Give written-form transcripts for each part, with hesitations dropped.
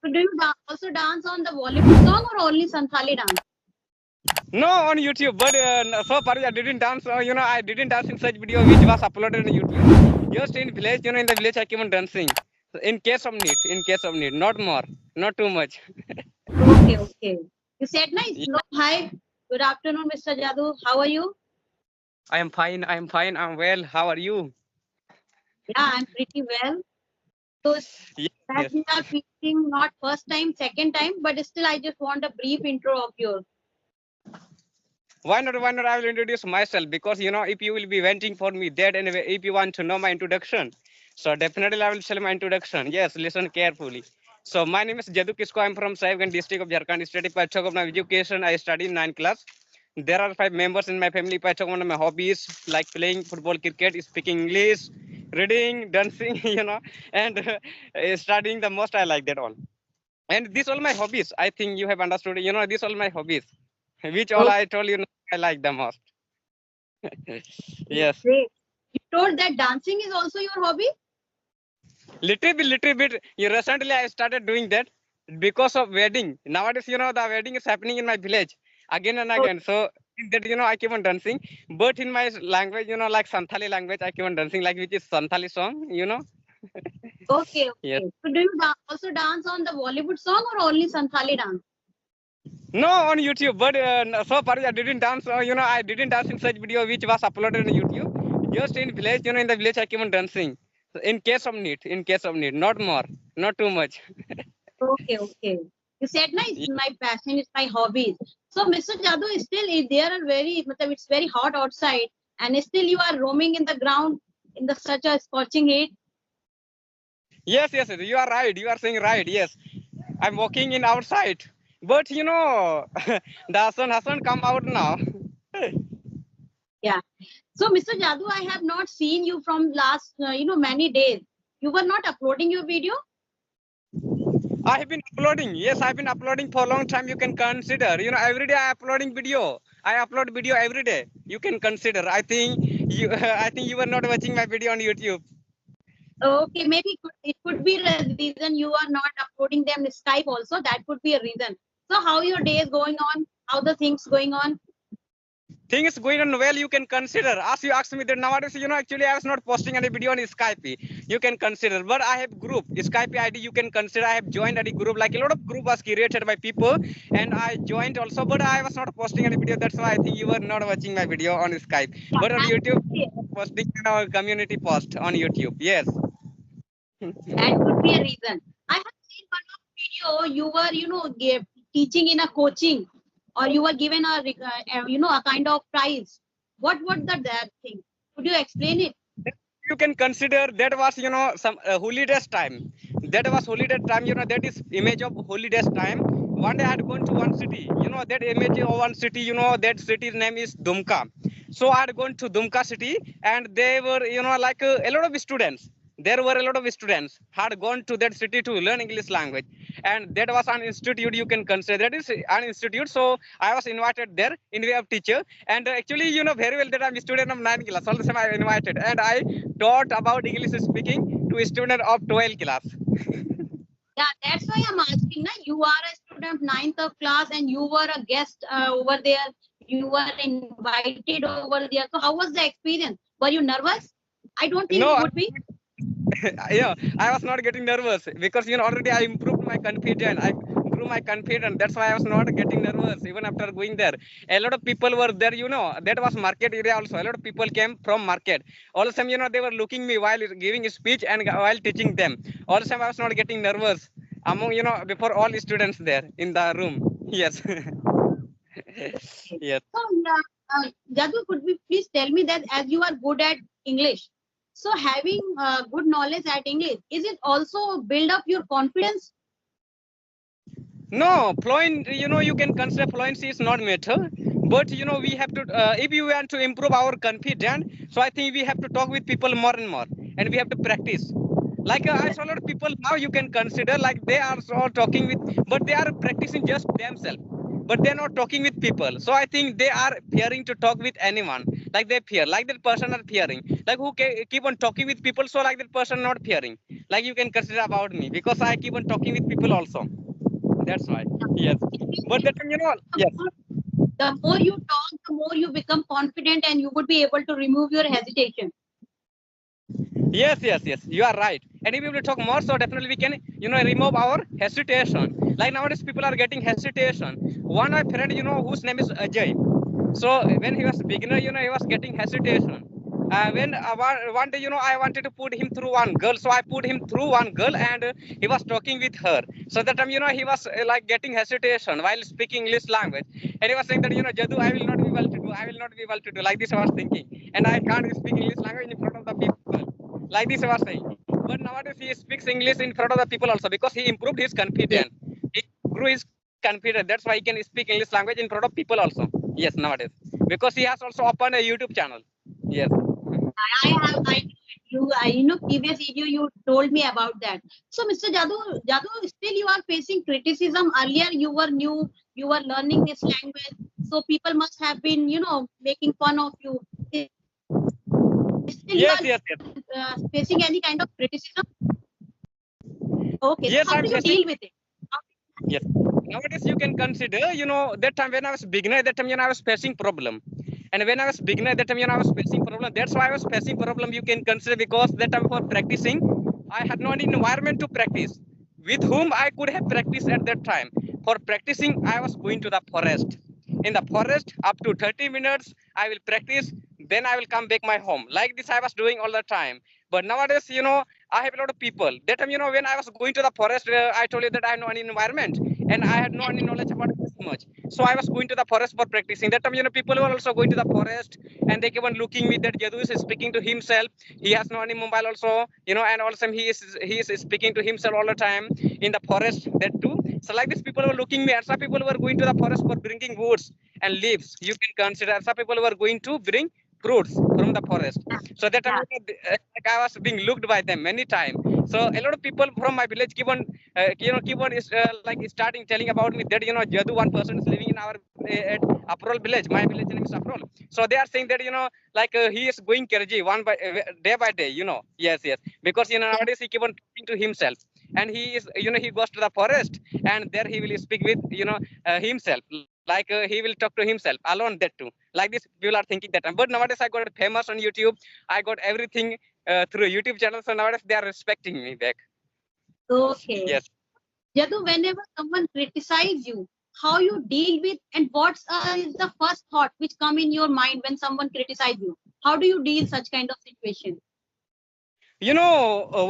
So do you also dance on the Bollywood song or only Santhali dance? No, on YouTube, but so far I didn't dance. I didn't dance in such video which was uploaded on YouTube. Just in village, in the village I keep on dancing. In case of need, not more, not too much. Okay, okay. You said nice. No, hi. Good afternoon, Mr. Jadu. How are you? I am fine. I am fine. I'm well. How are you? Yeah, I'm pretty well. So Yes, that yes. we are meeting not first time, second time, but still I just want a brief intro of yours. Why not? Why not? I will introduce myself because if you will be waiting for me that anyway, if you want to know my introduction, so definitely I will tell my introduction. Yes, listen carefully. So my name is Jadu Kisko. I'm from Saibganj district of Jharkhand state. If I talk of my education, I study in 9th class. There are 5 members in my family. If I talk about my hobbies like playing football, cricket, speaking English, reading, dancing, and studying the most. I like that all. And these all my hobbies. I think you have understood. These all my hobbies, which all Okay, I told you I like the most. Yes, great. You told that dancing is also your hobby? little bit. Recently, I started doing that because of wedding. Nowadays, the wedding is happening in my village again and Oh, again. So in that, I keep on dancing. But in my language, like Santhali language, I keep on dancing, like which is Santhali song. okay, Yes. okay. So do you also dance on the Bollywood song or only Santhali dance? No, on YouTube, but so far I didn't dance. I didn't dance in such video which was uploaded on YouTube. Just in village, in the village I keep on dancing. In case of need, not more, not too much. Okay, okay. You said nice. My passion is my hobbies. So, Mr. Jadu, still there are it's very hot outside, and still you are roaming in the ground in the such a scorching heat. Yes, yes, yes, you are right. You are saying right. Yes, I'm walking in outside, but the sun hasn't come out now. Yeah. So, Mr. Jadu, I have not seen you from last many days. You were not uploading your video. I have been uploading. Yes, I've been uploading for a long time. You can consider. Every day I uploading video. I upload video every day. You can consider. I think you. I think you were not watching my video on YouTube. Okay, maybe it could be the reason you are not uploading them in Skype also. That could be a reason. So, how your day is going on? How the things going on? Things going on well. You can consider. As you asked me that nowadays, actually I was not posting any video on Skype. You can consider. But I have group Skype ID. You can consider. I have joined any group. Like a lot of group was created by people, and I joined also. But I was not posting any video. That's why I think you were not watching my video on Skype. Yeah, But on that YouTube, could be, posting in our community post on YouTube. Yes. that could be a reason. I have seen one of video you were, teaching in a coaching, or you were given a kind of prize. What was that thing? Could you explain it? You can consider that was some holidays time. That was holiday time. That is image of holidays time. One day I had gone to one city. That image of one city. That city's name is Dumka. So I had gone to Dumka city, and they were like a lot of students. There were a lot of students had gone to that city to learn English language, and that was an institute. You can consider that is an institute. So I was invited there in way of teacher, and actually very well that I'm a student of 9th class. All the time I invited, and I taught about English speaking to a student of 12th class. Yeah, that's why I'm asking. Na, you are a student ninth of class, and you were a guest over there. You were invited over there. So, how was the experience? Were you nervous? I don't think you No, would be. yeah, I was not getting nervous because already I improved my confidence. I grew my confidence. That's why I was not getting nervous even after going there. A lot of people were there. That was market area also. A lot of people came from market. All the time, they were looking me while giving a speech and while teaching them. All the time, I was not getting nervous among before all students there in the room. Yes, yes. So, Jadu, could you please tell me that as you are good at English, so having good knowledge at English, is it also build up your confidence? No, fluent, you can consider fluency is not matter, but we have to, if you want to improve our confidence, so I think we have to talk with people more and more, and we have to practice. Like I saw a lot of people now you can consider like they are so talking with, but they are practicing just themselves, but they're not talking with people. So I think they are fearing to talk with anyone. like they fear, like that person are fearing, like who keep on talking with people, so like that person not fearing, like you can consider about me because I keep on talking with people also. That's why. Yes. But that time, yes. The more you talk, the more you become confident, and you would be able to remove your hesitation. Yes, yes, yes. You are right. And if we will talk more, so definitely we can, remove our hesitation. Like nowadays, people are getting hesitation. One my friend, whose name is Ajay. So when he was beginner, he was getting hesitation. When one day, I wanted to put him through one girl, so I put him through one girl, and he was talking with her. So that time, he was like getting hesitation while speaking English language, and he was saying that, Jadu, I will not be able to do, I will not be able to do. Like this, I was thinking, and I can't speak English language in front of the people. Like this, I was saying. But nowadays, he speaks English in front of the people also because he improved his Yes. confidence. He grew his confidence. That's why he can speak English language in front of people also. Yes, nowadays, because he has also opened a YouTube channel. Yes. I previous video you told me about that. So, Mr. Jadu, still you are facing criticism. Earlier, you were new, you were learning this language, so people must have been, making fun of you. Still, you Yes, are yes, yes. facing any kind of criticism. Okay, so Yes, how I'm do you facing. deal with it? Yes. Nowadays, you can consider, that time when I was beginner, that time, I was facing problem. And when I was beginner, that time, I was facing problem. That's why I was facing problem. You can consider because that time for practicing, I had not environment to practice. With whom I could have practiced at that time. For practicing, I was going to the forest. In the forest, up to 30 minutes, I will practice. Then I will come back my home. Like this, I was doing all the time. But nowadays, I have a lot of people. That time, when I was going to the forest, I told you that I know an environment and I had no any knowledge about this much. So I was going to the forest for practicing. That time, people were also going to the forest and they keep on looking me that Jadu is speaking to himself. He has no any mobile also, and also he is speaking to himself all the time in the forest. That too. So like this, people were looking me, and some people were going to the forest for bringing woods and leaves. You can consider some people were going to bring fruits from the forest. So that time, Yeah. like I was being looked by them many times. So a lot of people from my village keep on like starting telling about me that Jadu, one person is living in our at Aprol village. My village name is Aprol. So they are saying that like he is going Kerji day by day. Yes, yes, because nowadays he keep on talking to himself, and he is he goes to the forest, and there he will speak with himself. Like he will talk to himself alone. That too. Like this, people are thinking that. But nowadays I got famous on YouTube. I got everything through YouTube channel. So nowadays they are respecting me back. Okay. Yes. Jadu, whenever someone criticize you, how you deal with, and what's is the first thought which come in your mind when someone criticize you? How do you deal such kind of situation?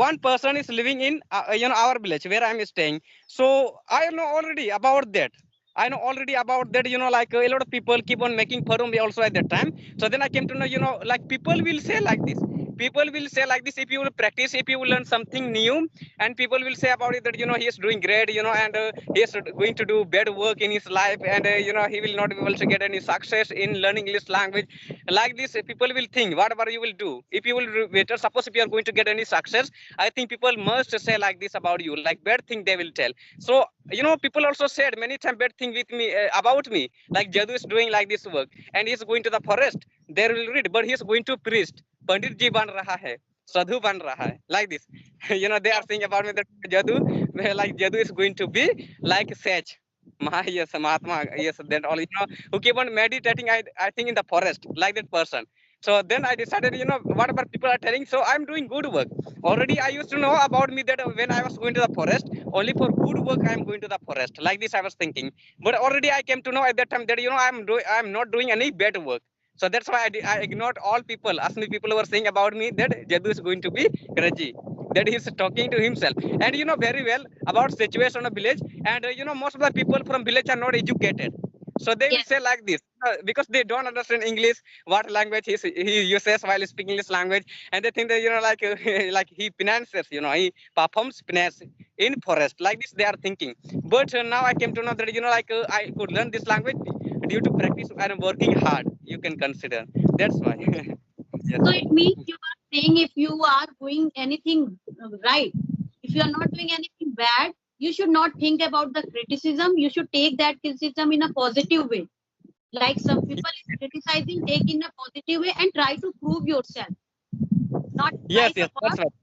One person is living in our village where I'm staying. So I know already about that. I know already about that. Like a lot of people keep on making fun of me also at that time. So then I came to know, like people will say like this. People will say like this if you will practice, if you will learn something new, and people will say about it that he is doing great, and he is going to do bad work in his life, and he will not be able to get any success in learning English language. Like this, people will think whatever you will do, if you will better, suppose if you are going to get any success, I think people must say like this about you, like bad thing they will tell. So people also said many times bad thing with me about me, like Jadu is doing like this work and he is going to the forest, there will read, but he is going to priest, pandit ji ban raha hai, sadhu ban raha hai, like this. They are saying about me that Jadu, like Jadu is going to be like sage. Yes, Mahatma, yes, that all, who keep on meditating, I think in the forest, like that person. So then I decided, whatever people are telling, so I'm doing good work. Already I used to know about me that when I was going to the forest, only for good work I am going to the forest. Like this I was thinking. But already I came to know at that time that, I'm not doing any bad work. So that's why I ignored all people. As many people were saying about me that Jadu is going to be grudgy, that he's talking to himself. And very well about situation of village. And most of the people from village are not educated. So they will Yes. say like this because they don't understand English, what language he uses while speaking English language, and they think that like like he finances, he performs finance in forest. Like this they are thinking. But now I came to know that like I could learn this language due to practice and working hard. You can consider. That's why. Yes. So it means you are saying if you are doing anything right, if you are not doing anything bad, you should not think about the criticism. You should take that criticism in a positive way. Like some people is criticizing, take in a positive way and try to prove yourself. Not by Yes, the yes, that's words, right.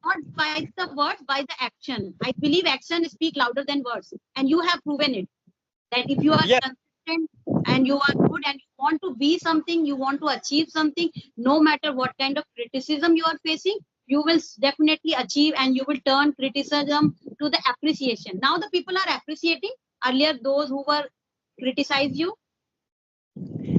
not by the words, by the action. I believe action speak louder than words, and you have proven it. That if you are Yes, consistent and you are good and you want to be something, you want to achieve something, no matter what kind of criticism you are facing, you will definitely achieve and you will turn criticism to the appreciation. Now the people are appreciating. Earlier, those who were criticize you.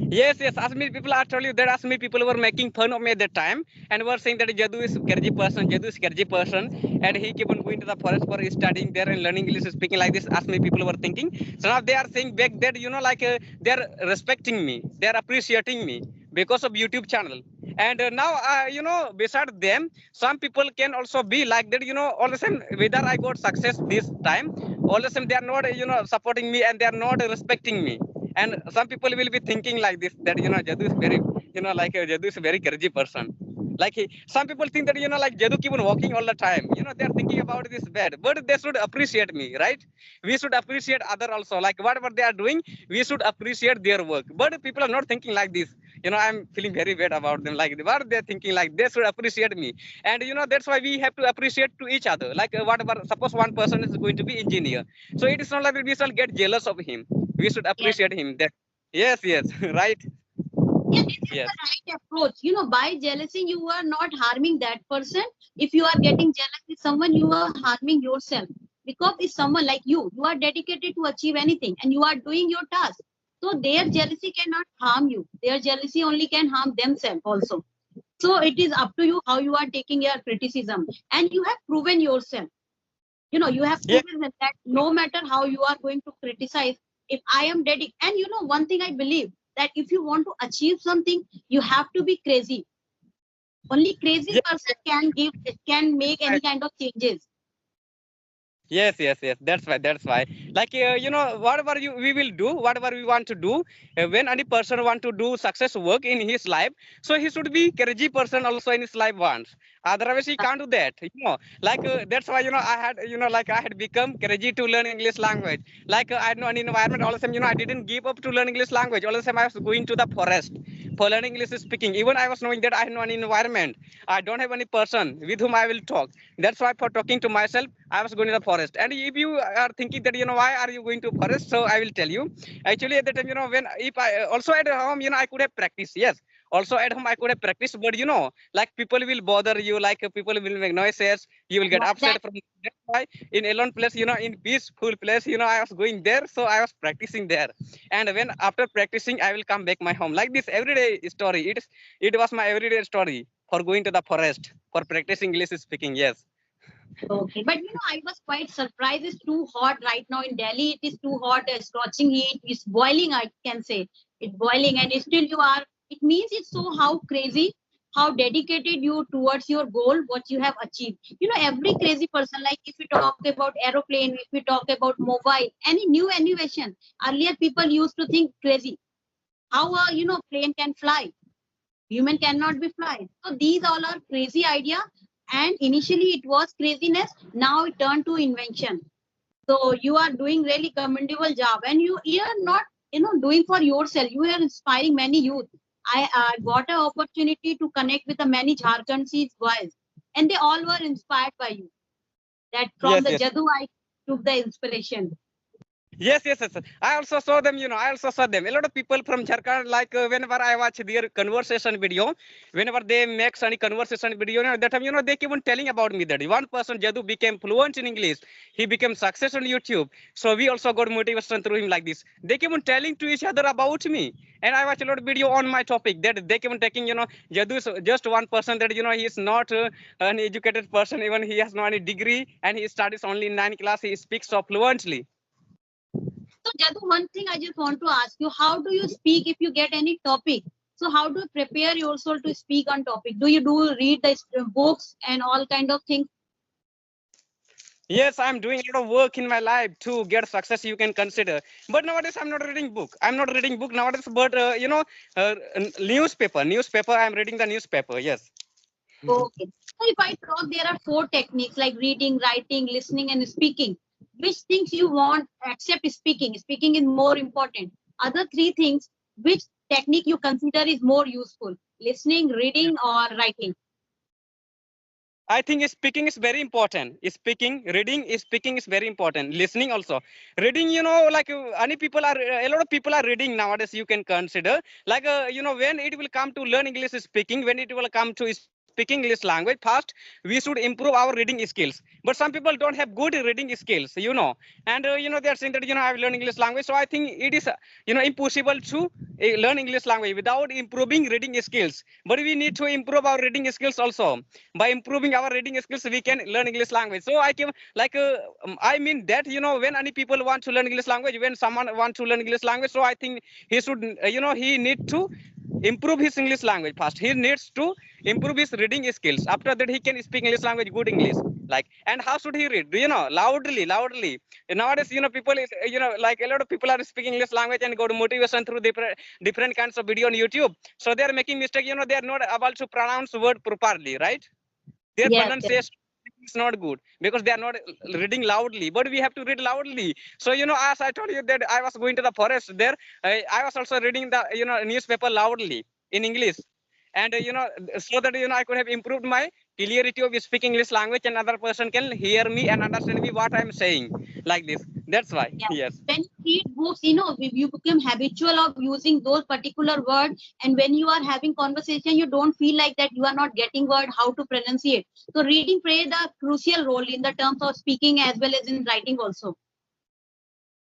yes, yes. As many people, I told you that as many people were making fun of me at that time and were saying that Jadu is Kerji person, Jadu is Kerji person, and he keep on going to the forest for studying there and learning English, speaking like this. As many people were thinking. So now they are saying back that like they are respecting me, they are appreciating me because of YouTube channel. And now, beside them, some people can also be like that. All the same, whether I got success this time, all the same they are not supporting me and they are not respecting me. And some people will be thinking like this, that Jadu is very like Jadu is a very couragey person. Like some people think that like Jadu keep on walking all the time. They are thinking about this bad, but they should appreciate me, right? We should appreciate other also, like whatever they are doing, we should appreciate their work. But people are not thinking like this. I'm feeling very bad about them. Like what they're thinking, like they should appreciate me. And that's why we have to appreciate to each other. Like whatever, suppose one person is going to be engineer, so it is not like we shall get jealous of him. We should Yes. appreciate him. That yes, yes, right. Yeah, this is Yes, the right approach. By jealousy, you are not harming that person. If you are getting jealous with someone, you are harming yourself. Because if someone like you are dedicated to achieve anything and you are doing your task. So their jealousy cannot harm you. Their jealousy only can harm themselves also. So it is up to you how you are taking your criticism. And you have proven yourself. You have yes, proven that no matter how you are going to criticize, if I am dedicated, and one thing I believe that if you want to achieve something, you have to be crazy. Only crazy yes. person can make any kind of changes. Yes, yes, yes. That's why. That's why. Like whatever we will do, whatever we want to do, when any person want to do success work in his life, so he should be courageous person also in his life once. Otherwise, he can't do that. Like that's why I had like I had become courageous to learn English language. Like I know an environment. All the time, I didn't give up to learn English language. All the time, I was going to the forest for learning English speaking. Even I was knowing that I know an environment. I don't have any person with whom I will talk. That's why for talking to myself, I was going to the forest. And if you are thinking that why are you going to forest, so I will tell you. Actually, at the time, when if I also at home, I could have practiced. Yes, also at home I could have practiced, but like people will bother you, like people will make noises. You will get Yeah, that upset from. That's why in alone place, in peaceful place, I was going there, so I was practicing there. And when after practicing, I will come back my home. Like this everyday story. It was my everyday story for going to the forest for practicing English speaking. Yes. okay. But I was quite surprised. It's too hot right now in Delhi. It is too hot. Scorching heat. It's boiling. I can say it's boiling, and still you are. It means it's so how crazy, how dedicated you towards your goal, what you have achieved. Every crazy person. Like if we talk about aeroplane, if we talk about mobile, any new innovation. Earlier people used to think crazy. How a plane can fly. Human cannot be fly. So these all are crazy idea. And initially it was craziness. Now it turned to invention. So you are doing really commendable job, and you are not doing for yourself. You are inspiring many youth. I got an opportunity to connect with the many Jharkhandese boys, and they all were inspired by you. That from Yes, the yes. Jadu I took the inspiration. Yes, yes, yes. I also saw them, I also saw them. A lot of people from Jharkhand, like whenever I watch their conversation video, whenever they make any conversation video, that time, they keep on telling about me that one person, Jadu, became fluent in English. He became success on YouTube. So we also got motivation through him like this. They keep on telling to each other about me. And I watch a lot of video on my topic that they keep on taking, Jadu is just one person that, he is not an educated person. Even he has no any degree and he studies only in 9th class. He speaks so fluently. So, Jadu, one thing I just want to ask you: how do you speak if you get any topic? So, how do you prepare yourself to speak on topic? Do you read the books and all kind of things? Yes, I'm doing a lot of work in my life to get success. You can consider, but nowadays I'm not reading book. I'm not reading book nowadays, but newspaper. I'm reading the newspaper. Yes. Okay. So, if I talk, there are 4 techniques like reading, writing, listening, and speaking. Which things you want? Except speaking. Speaking is more important. Other 3 things. which technique you consider is more useful, listening, reading, or writing? I think speaking is very important. Speaking, reading, speaking is very important. Listening also. Reading, like any people are, a lot of people are reading nowadays. You can consider, like, when it will come to learn English speaking, when it will come to speaking English language, first we should improve our reading skills. But some people don't have good reading skills. And they are saying that I've learned English language. So I think it is impossible to learn English language without improving reading skills. But we need to improve our reading skills also. By improving our reading skills, we can learn English language. So I can, like, I mean that when any people want to learn English language, when someone want to learn English language, so I think he should, he need to improve his English language first. He needs to improve his reading skills. After that, he can speak English language, good English. Like, and how should he read? Loudly, loudly. Nowadays, people is, like a lot of people are speaking English language and go to motivation through different kinds of video on YouTube. So they are making mistake. They are not able to pronounce word properly, right? Their Yes, yes, pronunciation is not good because they are not reading loudly. But we have to read loudly. So as I told you that I was going to the forest there, I was also reading the newspaper loudly in English, and so that I could have improved my clarity of speaking English language, and another person can hear me and understand me what I'm saying, like this. That's why. yeah. Yes. When you read books, you become habitual of using those particular words, and when you are having conversation, you don't feel like that you are not getting word how to pronunciate. So reading played a crucial role in the terms of speaking as well as in writing also.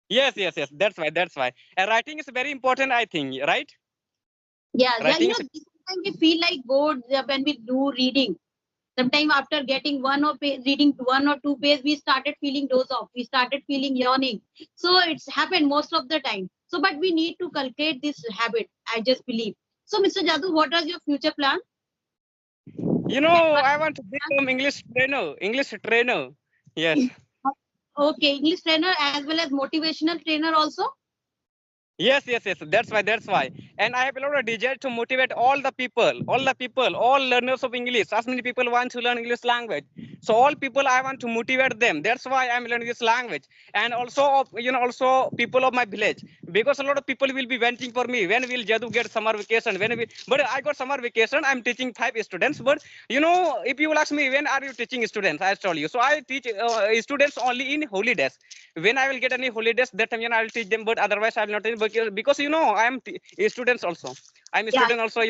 Yes, yes, yes. That's why. That's why. And writing is very important, I think. Right? Yeah, yeah. Writing is. Sometimes we feel like bored when we do reading. Sometime after getting reading one or two pages, we started feeling doze off. We started feeling yawning. So it's happened most of the time. So, but we need to cultivate this habit. I just believe. So, Mr. Jadoo, what is your future plan? Like, I want to become English trainer. English trainer. Yes. okay, English trainer as well as motivational trainer also. Yes, yes, yes. That's why. That's why. And I have a lot of desire to motivate all learners of English. As many people want to learn English language. So all people, I want to motivate them. That's why I'm learning this language. And also, also people of my village, because a lot of people will be waiting for me. When will Jadu get summer vacation? But I got summer vacation. I'm teaching 5 students. But if you will ask me, when are you teaching students? I told you. So I teach students only in holidays. When I will get any holidays, that time I will teach them. But otherwise, I will not teach, because I am students also. I'm a Yeah, student also.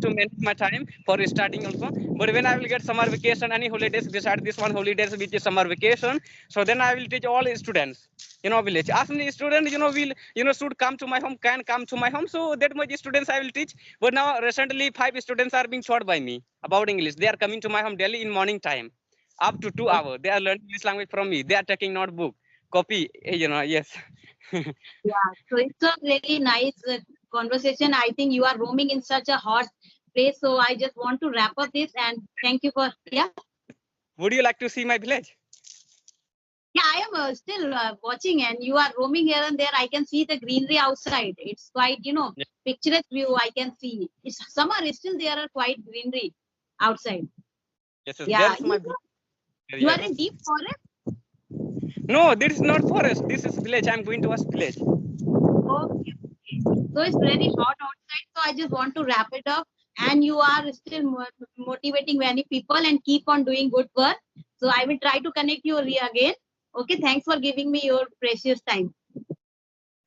To manage my time for studying also. But when I will get summer vacation, any holidays, beside this one holidays which is summer vacation, so then I will teach all students. Village. As many students, will should come to my home, can come to my home. So that much students I will teach. But now recently 5 students are being taught by me about English. They are coming to my home daily in morning time, up to 2 hours. They are learning English language from me. They are taking notebook, copy. Yes. yeah. So it's a really nice conversation. I think you are roaming in such a hot place. So I just want to wrap up this and thank you for, yeah. Would you like to see my village? Yeah, I am still watching, and you are roaming here and there. I can see the greenery outside. It's quite, Yes, picturesque view. I can see. It's summer. Still, there are quite greenery outside. yes, yes. Yeah, There's my village. you are Yes. in deep forest. No, this is not forest. This is village. I'm going to a village. Okay, okay. So it's very hot outside. So I just want to wrap it up. And you are still motivating many people and keep on doing good work. So I will try to connect you again. Okay, thanks for giving me your precious time.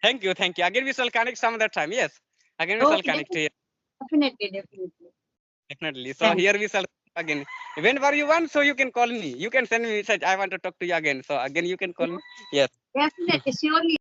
Thank you, thank you. Again, we shall connect some other time. Yes. Again, we shall Okay, connect here. definitely, definitely. Definitely. So Thanks. here we shall again. Whenever you want, so you can call me. You can send me message. I want to talk to you again. So again, you can call me. Yes. Definitely, surely.